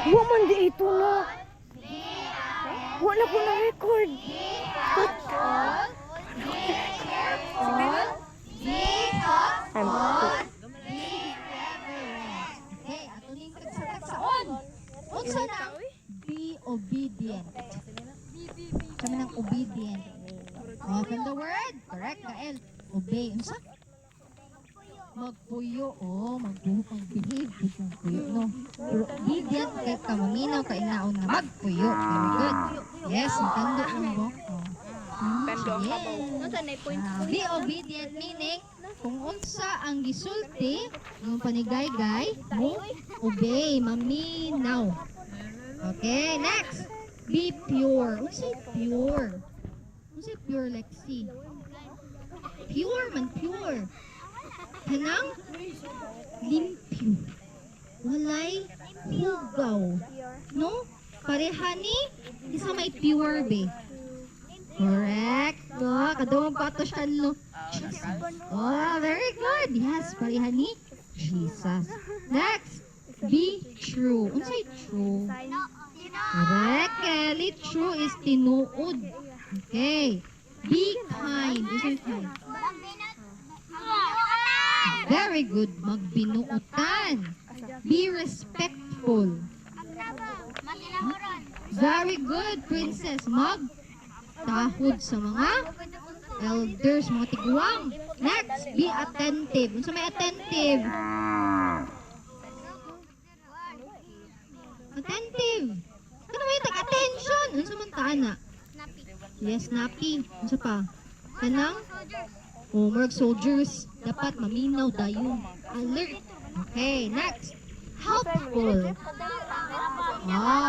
Huwag man di ito na. Huwag na po na record. Okay, ato ning tagsa-tagsaon. Unsa na? Be obedient. Kami ng obedient. Open the word. Correct, Kael. Obey. Unsa? Magpuyo. Oh, mag-behave. Magpuyo, no? Pero obedient kay kamaminaw kay naon nga magpuyo. Very good. Yes, natando mo. Be obedient meaning kung unsa ang gisulti yung panigay-gay mo obey, maminaw. Okay, next. Be pure. Unsay pure? Unsay pure, Lexi? Pure man, pure. Kanang limpyo. Walay hugaw. No? Pareha ni isa may pure be. Correct. No, kadong pato siya no. Oh, very good. Yes, pareha ni Jesus. Next. Be true. Unsay true? Correct, Kelly. True is tinuod. Okay. Be kind. Unsay kind? Very good. Magbinuotan. Be respectful. Very good, princess. Magtahod sa mga elders, mga tiguang. Next, be attentive. Unsa may attentive? Attentive. Ano may tag-attention? Unsa man ta ana? Yes, nappy. Unsa pa? Kanang homework soldiers. Dapat maminaw dayon. Alert. Okay, next. Helpful. Oh,